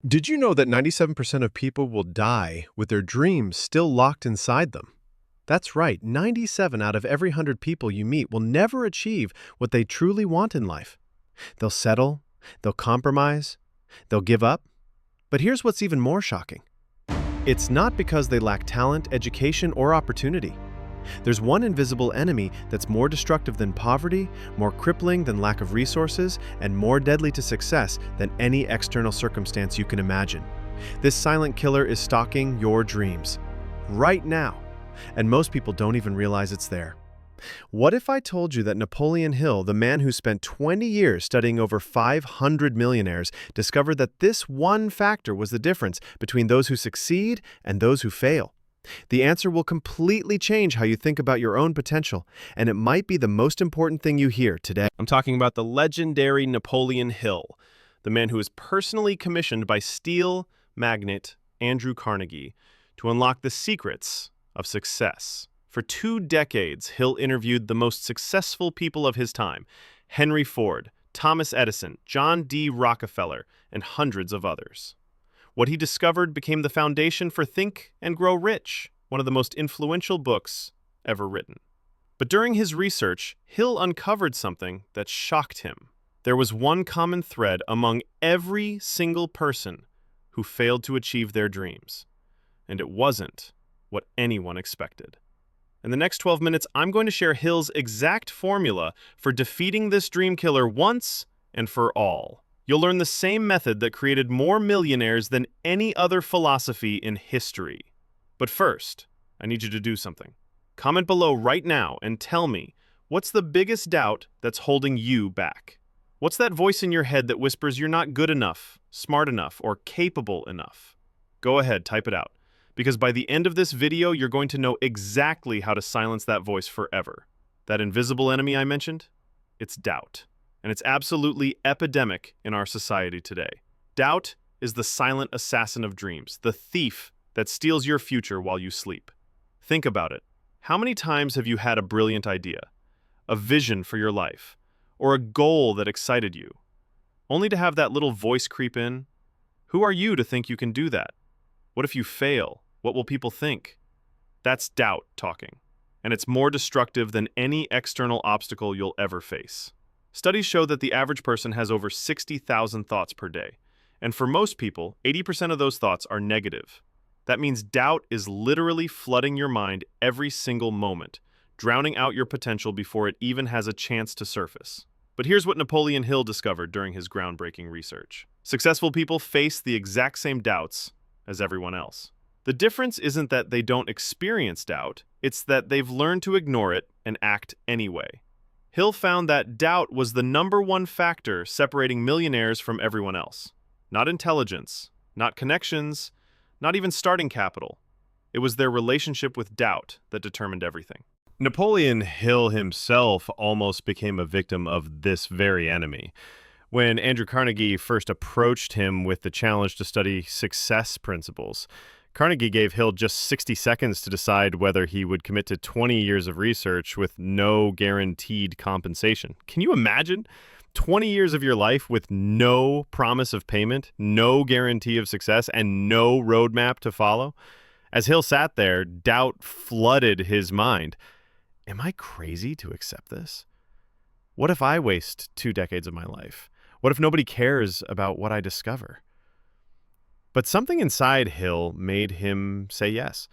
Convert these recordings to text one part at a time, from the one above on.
Did you know that 97% of people will die with their dreams still locked inside them? That's right, 97 out of every 100 people you meet will never achieve what they truly want in life. They'll settle, they'll compromise, they'll give up. But here's what's even more shocking. It's not because they lack talent, education, or opportunity. There's one invisible enemy that's more destructive than poverty, more crippling than lack of resources, and more deadly to success than any external circumstance you can imagine. This silent killer is stalking your dreams right now, and most people don't even realize it's there. What if I told you that Napoleon Hill, the man who spent 20 years studying over 500 millionaires, discovered that this one factor was the difference between those who succeed and those who fail? The answer will completely change how you think about your own potential, and it might be the most important thing you hear today. I'm talking about the legendary Napoleon Hill, the man who was personally commissioned by steel magnate Andrew Carnegie to unlock the secrets of success. For 2 decades, Hill interviewed the most successful people of his time: Henry Ford, Thomas Edison, John D. Rockefeller, and hundreds of others. What he discovered became the foundation for Think and Grow Rich, one of the most influential books ever written. But during his research, Hill uncovered something that shocked him. There was one common thread among every single person who failed to achieve their dreams, and it wasn't what anyone expected. In the next 12 minutes, I'm going to share Hill's exact formula for defeating this dream killer once and for all. You'll learn the same method that created more millionaires than any other philosophy in history. But first, I need you to do something. Comment below right now and tell me, what's the biggest doubt that's holding you back? What's that voice in your head that whispers you're not good enough, smart enough, or capable enough? Go ahead, type it out. Because by the end of this video, you're going to know exactly how to silence that voice forever. That invisible enemy I mentioned? It's doubt. And it's absolutely epidemic in our society today. Doubt is the silent assassin of dreams, the thief that steals your future while you sleep. Think about it. How many times have you had a brilliant idea, a vision for your life, or a goal that excited you, only to have that little voice creep in? Who are you to think you can do that? What if you fail? What will people think? That's doubt talking, and it's more destructive than any external obstacle you'll ever face. Studies show that the average person has over 60,000 thoughts per day, and for most people, 80% of those thoughts are negative. That means doubt is literally flooding your mind every single moment, drowning out your potential before it even has a chance to surface. But here's what Napoleon Hill discovered during his groundbreaking research. Successful people face the exact same doubts as everyone else. The difference isn't that they don't experience doubt, it's that they've learned to ignore it and act anyway. Hill found that doubt was the #1 factor separating millionaires from everyone else. Not intelligence, not connections, not even starting capital. It was their relationship with doubt that determined everything. Napoleon Hill himself almost became a victim of this very enemy. When Andrew Carnegie first approached him with the challenge to study success principles, Carnegie gave Hill just 60 seconds to decide whether he would commit to 20 years of research with no guaranteed compensation. Can you imagine? 20 years of your life with no promise of payment, no guarantee of success, and no roadmap to follow? As Hill sat there, doubt flooded his mind. Am I crazy to accept this? What if I waste 2 decades of my life? What if nobody cares about what I discover? But something inside Hill made him say yes,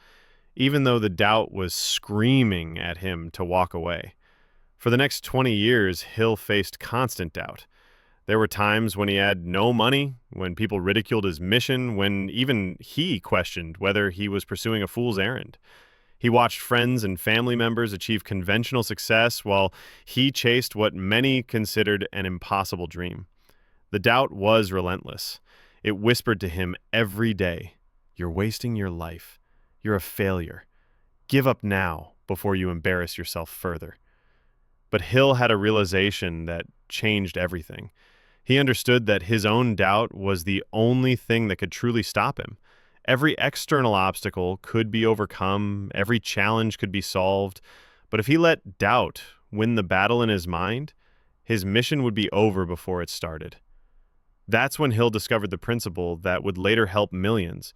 even though the doubt was screaming at him to walk away. For the next 20 years, Hill faced constant doubt. There were times when he had no money, when people ridiculed his mission, when even he questioned whether he was pursuing a fool's errand. He watched friends and family members achieve conventional success while he chased what many considered an impossible dream. The doubt was relentless. It whispered to him every day, "You're wasting your life. You're a failure. Give up now before you embarrass yourself further." But Hill had a realization that changed everything. He understood that his own doubt was the only thing that could truly stop him. Every external obstacle could be overcome, every challenge could be solved, but if he let doubt win the battle in his mind, his mission would be over before it started. That's when Hill discovered the principle that would later help millions.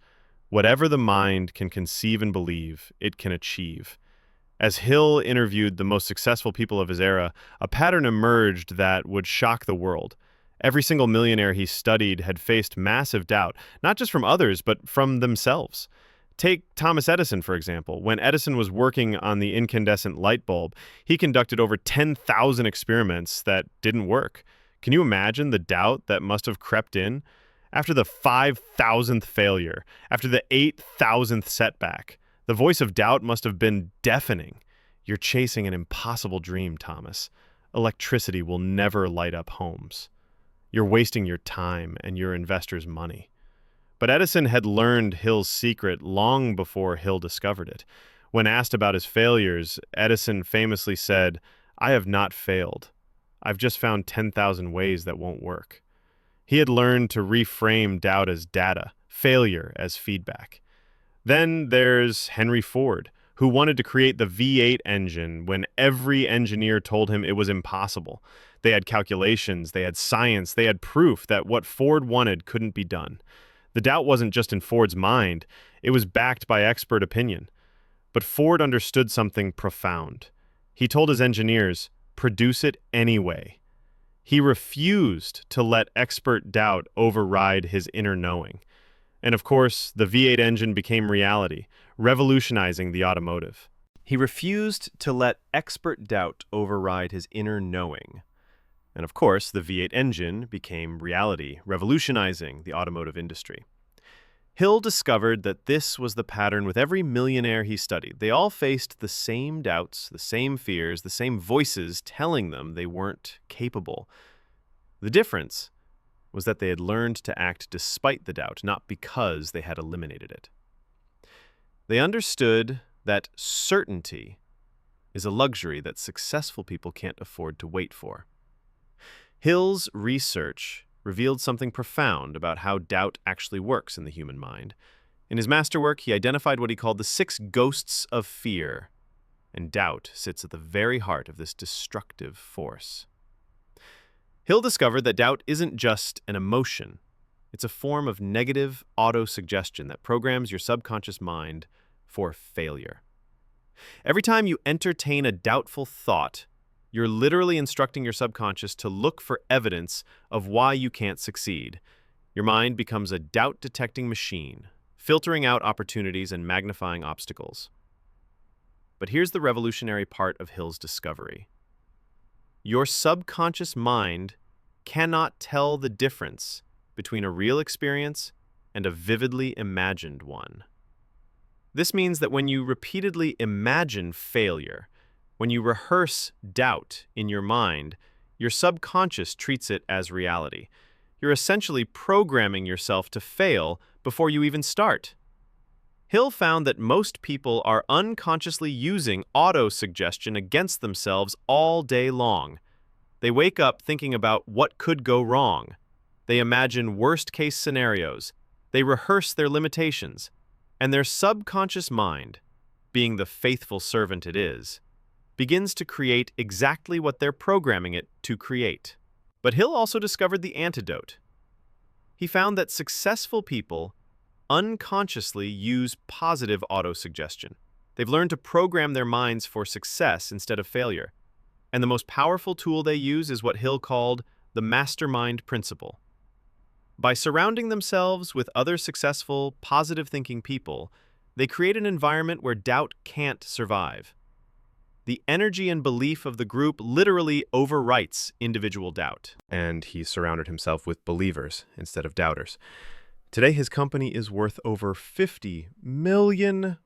Whatever the mind can conceive and believe, it can achieve. As Hill interviewed the most successful people of his era, a pattern emerged that would shock the world. Every single millionaire he studied had faced massive doubt, not just from others, but from themselves. Take Thomas Edison, for example. When Edison was working on the incandescent light bulb, he conducted over 10,000 experiments that didn't work. Can you imagine the doubt that must have crept in? After the 5,000th failure, after the 8,000th setback, the voice of doubt must have been deafening. You're chasing an impossible dream, Thomas. Electricity will never light up homes. You're wasting your time and your investors' money. But Edison had learned Hill's secret long before Hill discovered it. When asked about his failures, Edison famously said, "I have not failed. I've just found 10,000 ways that won't work." He had learned to reframe doubt as data, failure as feedback. Then there's Henry Ford, who wanted to create the V8 engine when every engineer told him it was impossible. They had calculations, they had science, they had proof that what Ford wanted couldn't be done. The doubt wasn't just in Ford's mind, it was backed by expert opinion. But Ford understood something profound. He told his engineers, "Produce it anyway." He refused to let expert doubt override his inner knowing. And of course, the V8 engine became reality, revolutionizing the automotive. He refused to let expert doubt override his inner knowing. And of course, the V8 engine became reality, revolutionizing the automotive industry. Hill discovered that this was the pattern with every millionaire he studied. They all faced the same doubts, the same fears, the same voices telling them they weren't capable. The difference was that they had learned to act despite the doubt, not because they had eliminated it. They understood that certainty is a luxury that successful people can't afford to wait for. Hill's research revealed something profound about how doubt actually works in the human mind. In his masterwork, he identified what he called the 6 ghosts of fear, and doubt sits at the very heart of this destructive force. Hill discovered that doubt isn't just an emotion. It's a form of negative auto-suggestion that programs your subconscious mind for failure. Every time you entertain a doubtful thought, you're literally instructing your subconscious to look for evidence of why you can't succeed. Your mind becomes a doubt-detecting machine, filtering out opportunities and magnifying obstacles. But here's the revolutionary part of Hill's discovery. Your subconscious mind cannot tell the difference between a real experience and a vividly imagined one. This means that when you repeatedly imagine failure, when you rehearse doubt in your mind, your subconscious treats it as reality. You're essentially programming yourself to fail before you even start. Hill found that most people are unconsciously using auto-suggestion against themselves all day long. They wake up thinking about what could go wrong. They imagine worst-case scenarios. They rehearse their limitations. And their subconscious mind, being the faithful servant it is, begins to create exactly what they're programming it to create. But Hill also discovered the antidote. He found that successful people unconsciously use positive auto-suggestion. They've learned to program their minds for success instead of failure. And the most powerful tool they use is what Hill called the mastermind principle. By surrounding themselves with other successful, positive-thinking people, they create an environment where doubt can't survive. The energy and belief of the group literally overwrites individual doubt. And he surrounded himself with believers instead of doubters. Today, his company is worth over $50 million.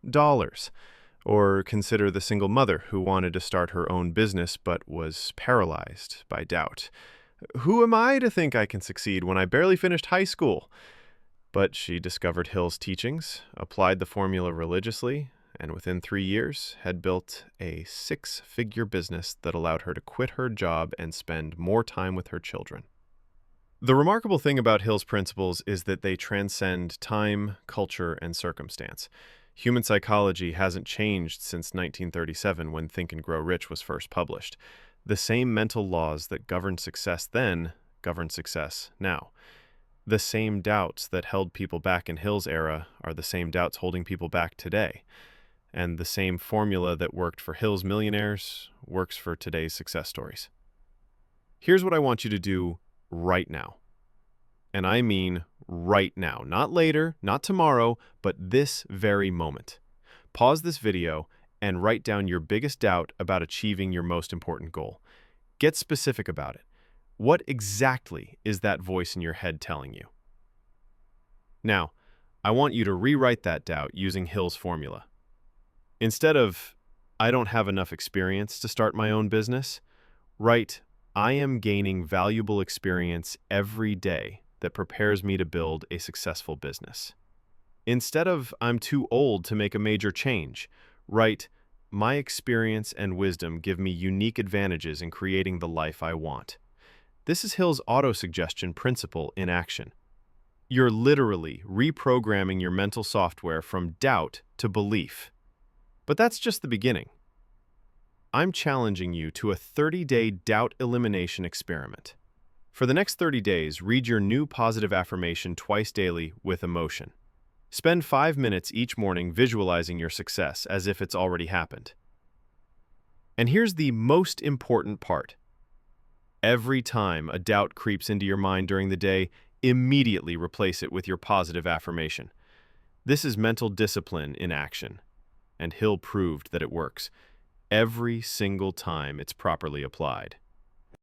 Or consider the single mother who wanted to start her own business but was paralyzed by doubt. Who am I to think I can succeed when I barely finished high school? But she discovered Hill's teachings, applied the formula religiously, and within 3 years had built a 6-figure business that allowed her to quit her job and spend more time with her children. The remarkable thing about Hill's principles is that they transcend time, culture, and circumstance. Human psychology hasn't changed since 1937 when Think and Grow Rich was first published. The same mental laws that governed success then govern success now. The same doubts that held people back in Hill's era are the same doubts holding people back today. And the same formula that worked for Hill's millionaires works for today's success stories. Here's what I want you to do right now. And I mean right now, not later, not tomorrow, but this very moment. Pause this video and write down your biggest doubt about achieving your most important goal. Get specific about it. What exactly is that voice in your head telling you? Now, I want you to rewrite that doubt using Hill's formula. Instead of, I don't have enough experience to start my own business, write, I am gaining valuable experience every day that prepares me to build a successful business. Instead of, I'm too old to make a major change, write, my experience and wisdom give me unique advantages in creating the life I want. This is Hill's auto-suggestion principle in action. You're literally reprogramming your mental software from doubt to belief. But that's just the beginning. I'm challenging you to a 30-day doubt elimination experiment. For the next 30 days, read your new positive affirmation twice daily with emotion. Spend 5 minutes each morning visualizing your success as if it's already happened. And here's the most important part. Every time a doubt creeps into your mind during the day, immediately replace it with your positive affirmation. This is mental discipline in action, and Hill proved that it works every single time it's properly applied.